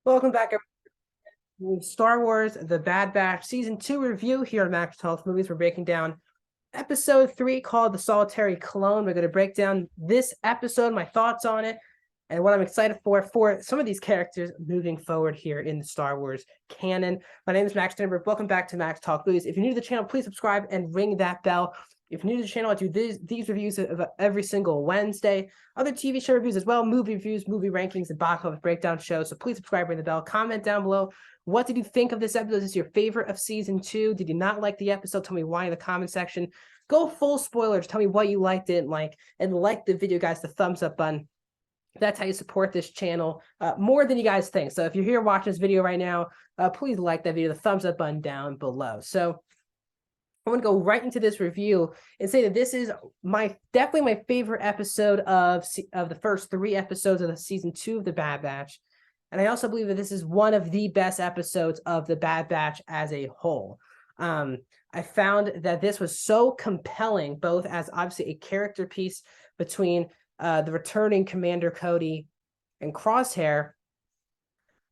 Welcome back, everyone. Star Wars The Bad Batch Season 2 review here on Max Talks Movies. We're breaking down Episode 3 called The Solitary Clone. We're going to break down this episode, my thoughts on it, and what I'm excited for some of these characters moving forward here in the Star Wars canon. My name is Max Denberg. Welcome back to Max Talk Movies. If you're new to the channel, please subscribe and ring that bell. If you're new to the channel, I do these reviews of every single Wednesday. Other TV show reviews as well, movie reviews, movie rankings, and box office breakdown shows. So please subscribe, ring the bell, comment down below. What did you think of this episode? Is this your favorite of season 2? Did you not like the episode? Tell me why in the comment section. Go full spoilers. Tell me what you liked, didn't like, and like the video, guys. The thumbs up button. That's how you support this channel more than you guys think. So if you're here watching this video right now, please like that video. The thumbs up button down below. So I'm going to go right into this review and say that this is definitely my favorite episode of the first 3 episodes of the season 2 of The Bad Batch. And I also believe that this is one of the best episodes of The Bad Batch as a whole. I found that this was so compelling, both as obviously a character piece between the returning Commander Cody and Crosshair,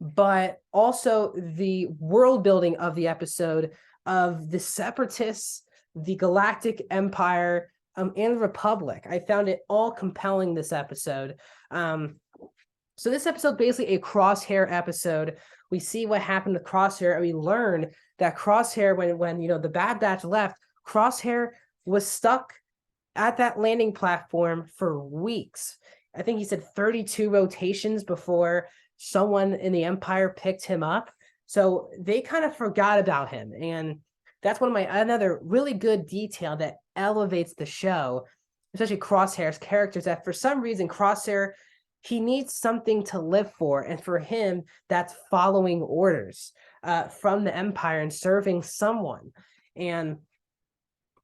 but also the world building of the episode of the Separatists, the Galactic Empire, and the Republic. I found it all compelling, this episode. So this episode basically a Crosshair episode. We see what happened to Crosshair, and we learn that Crosshair, when the Bad Batch left, Crosshair was stuck at that landing platform for weeks. I think he said 32 rotations before someone in the Empire picked him up. So they kind of forgot about him. And that's another really good detail that elevates the show, especially Crosshair's characters, that for some reason Crosshair, he needs something to live for. And for him, that's following orders from the Empire and serving someone. And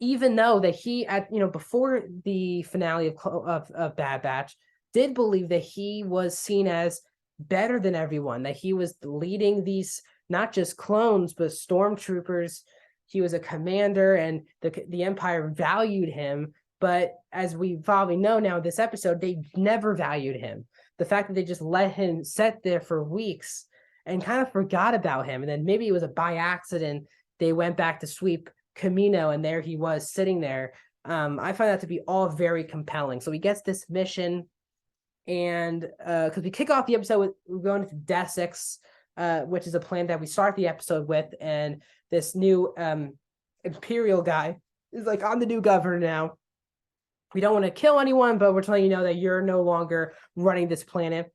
even though that he, before the finale of Bad Batch, did believe that he was seen as better than everyone, that he was leading these not just clones but stormtroopers. He was a commander, and the Empire valued him. But as we probably know now in this episode, they never valued him. The fact that they just let him sit there for weeks and kind of forgot about him, and then maybe it was by accident they went back to sweep Camino, and there he was sitting there. I find that to be all very compelling. So he gets this mission, and because we kick off the episode we're going to Desix, which is a planet that we start the episode with, and this new Imperial guy is like, I'm the new governor now. We don't want to kill anyone, but we're telling you that you're no longer running this planet.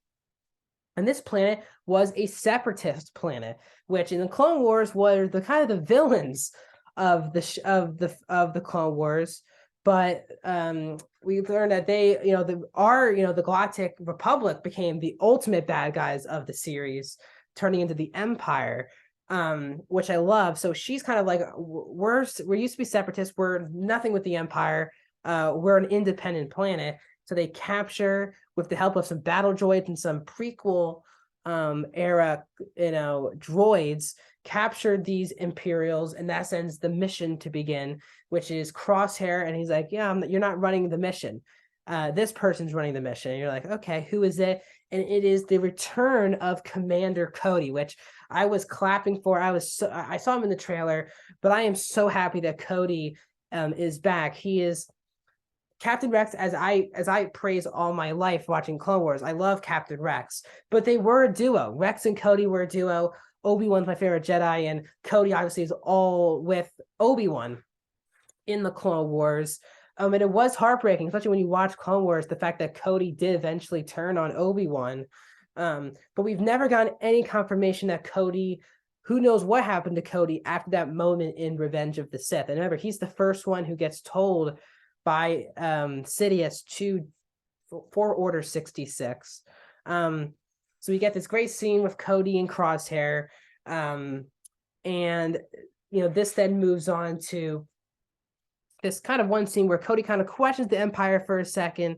And this planet was a separatist planet, which in the Clone Wars were the kind of the villains of the Clone Wars. But we learned that the Galactic Republic became the ultimate bad guys of the series, turning into the Empire, which I love. So she's kind of like, we used to be separatists. We're nothing with the Empire. We're an independent planet. So they capture, with the help of some battle droids and some prequel era, droids, captured these Imperials, and that sends the mission to begin, which is Crosshair. And he's like, yeah, you're not running the mission. This person's running the mission. And you're like, okay, who is it? And it is the return of Commander Cody, which I was clapping for. I saw him in the trailer, but I am so happy that Cody is back. He is Captain Rex, as I praise all my life watching Clone Wars. I love Captain Rex, but they were a duo. Rex and Cody were a duo. Obi-Wan's my favorite Jedi, and Cody obviously is all with Obi-Wan in the Clone Wars. And it was heartbreaking, especially when you watch Clone Wars, the fact that Cody did eventually turn on Obi-Wan. But we've never gotten any confirmation that Cody, who knows what happened to Cody after that moment in Revenge of the Sith. And remember, he's the first one who gets told by Sidious for Order 66. So we get this great scene with Cody and Crosshair. And this then moves on to this kind of one scene where Cody kind of questions the Empire for a second,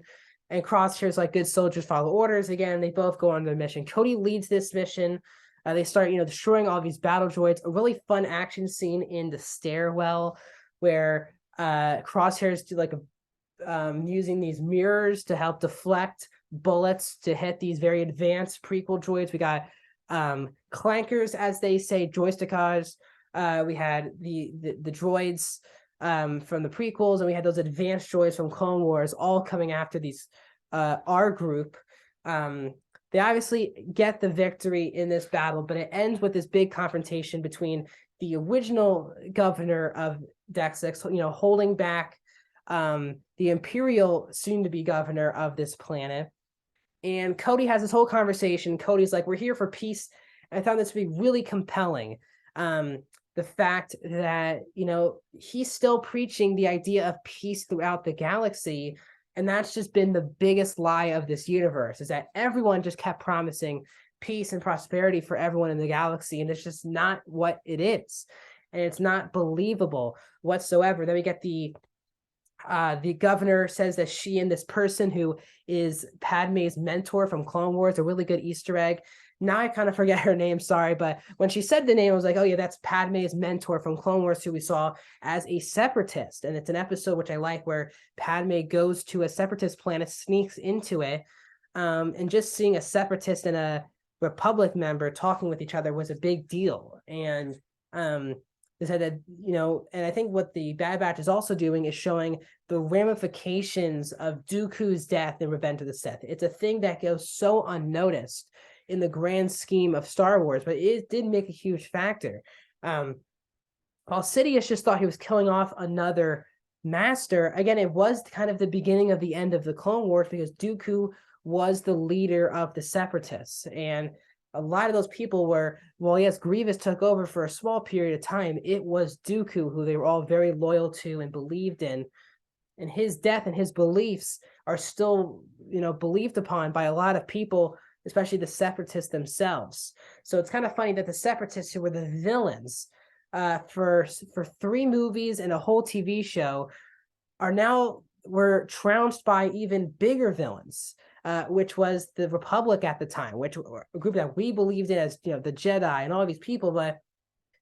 and Crosshair's like, good soldiers follow orders. Again, they both go on the mission. Cody leads this mission. They start, destroying all these battle droids. A really fun action scene in the stairwell where Crosshair's using these mirrors to help deflect bullets to hit these very advanced prequel droids. We got clankers, as they say, joysticars. We had the droids from the prequels, and we had those advanced droids from Clone Wars, all coming after these our group. They obviously get the victory in this battle, but it ends with this big confrontation between the original governor of Dexix, holding back the Imperial soon-to-be governor of this planet. And Cody has this whole conversation. Cody's like, we're here for peace. And I found this to be really compelling. The fact that, he's still preaching the idea of peace throughout the galaxy. And that's just been the biggest lie of this universe, is that everyone just kept promising peace and prosperity for everyone in the galaxy. And it's just not what it is. And it's not believable whatsoever. Then we get the governor says that she and this person who is Padme's mentor from Clone Wars, a really good Easter egg. Now I kind of forget her name, sorry, but when she said the name, I was like, oh yeah, that's Padme's mentor from Clone Wars, who we saw as a separatist. And it's an episode which I like, where Padme goes to a separatist planet, sneaks into it, and just seeing a separatist and a Republic member talking with each other was a big deal. And they said that, and I think what the Bad Batch is also doing is showing the ramifications of Dooku's death in Revenge of the Sith. It's a thing that goes so unnoticed in the grand scheme of Star Wars, but it did make a huge factor. While Sidious just thought he was killing off another master, again, it was kind of the beginning of the end of the Clone Wars, because Dooku was the leader of the Separatists. And a lot of those people were, well, yes, Grievous took over for a small period of time. It was Dooku who they were all very loyal to and believed in. And his death and his beliefs are still, believed upon by a lot of people, especially the Separatists themselves. So it's kind of funny that the Separatists, who were the villains for 3 movies and a whole TV show, were trounced by even bigger villains, which was the Republic at the time, which were a group that we believed in as, the Jedi and all of these people. But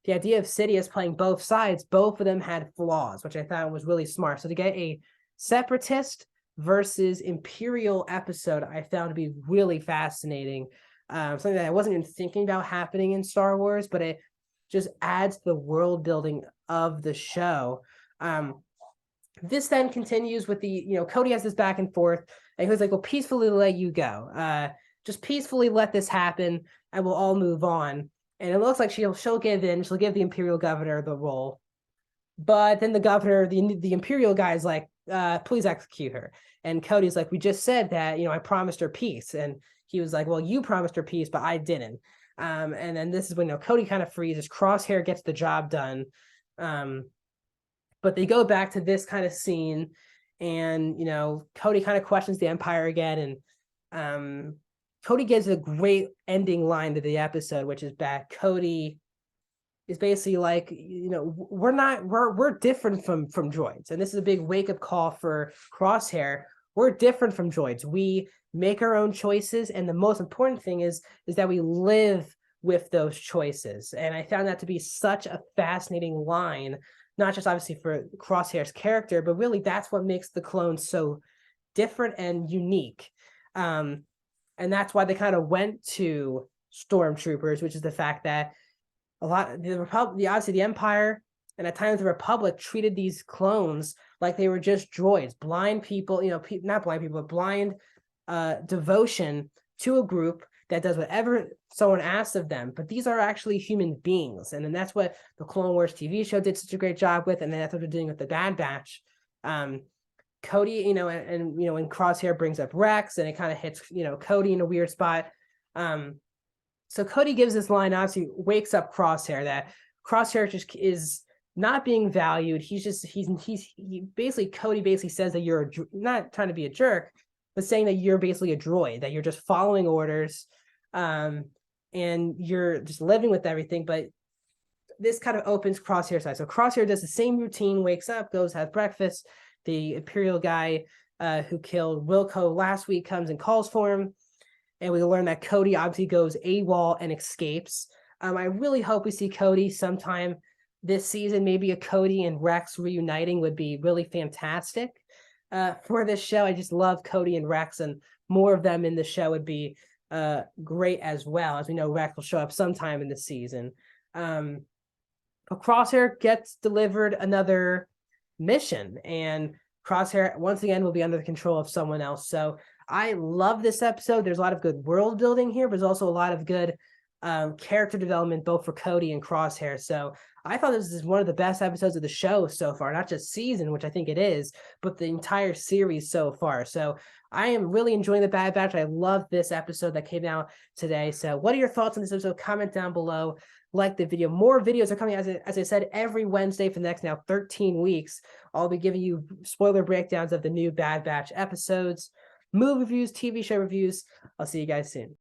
the idea of Sidious playing both sides, both of them had flaws, which I thought was really smart. So to get a Separatist versus Imperial episode, I found to be really fascinating. Something that I wasn't even thinking about happening in Star Wars, but it just adds to the world building of the show. This then continues with the, Cody has this back and forth, and he was like, well, peacefully let you go. Just peacefully let this happen, and we'll all move on. And it looks like she'll give in. She'll give the Imperial governor the role. But then the governor, the Imperial guy, is like, please execute her. And Cody's like, we just said that, I promised her peace. And he was like, well, you promised her peace, but I didn't. And then this is when, Cody kind of freezes. Crosshair gets the job done. But they go back to this kind of scene, and, Cody kind of questions the Empire again. And Cody gives a great ending line to the episode, which is that Cody is basically like, we're different from droids. And this is a big wake-up call for Crosshair. We're different from droids. We make our own choices, and the most important thing is that we live with those choices. And I found that to be such a fascinating line, not just obviously for Crosshair's character, but really that's what makes the clones so different and unique. And that's why they kind of went to Stormtroopers, which is the fact that obviously the Empire and at times the Republic treated these clones like they were just droids, blind people, not blind people, but blind devotion to a group that does whatever someone asks of them. But these are actually human beings. And then that's what the Clone Wars TV show did such a great job with. And then that's what they're doing with the Bad Batch. Cody, and when Crosshair brings up Rex, and it kind of hits, Cody in a weird spot. So Cody gives this line, obviously wakes up Crosshair, that Crosshair just is not being valued. Cody basically says that you're not trying to be a jerk, but saying that you're basically a droid, that you're just following orders, and you're just living with everything. But this kind of opens Crosshair's eyes. So Crosshair does the same routine, wakes up, goes, has breakfast. The Imperial guy who killed Wilco last week comes and calls for him. And we learn that Cody obviously goes AWOL and escapes. I really hope we see Cody sometime this season. Maybe a Cody and Rex reuniting would be really fantastic for this show. I just love Cody and Rex, and more of them in the show would be great as well. As we know, Rex will show up sometime in the season. But Crosshair gets delivered another mission, and Crosshair once again will be under the control of someone else. So I love this episode. There's a lot of good world building here, but there's also a lot of good character development both for Cody and Crosshair. So I thought this is one of the best episodes of the show so far, not just season, which I think it is, but the entire series so far. So I am really enjoying the Bad Batch. I love this episode that came out today. So what are your thoughts on this episode? Comment down below. Like the video. More videos are coming, as I said, every Wednesday for the next now 13 weeks. I'll be giving you spoiler breakdowns of the new Bad Batch episodes, movie reviews, TV show reviews. I'll see you guys soon.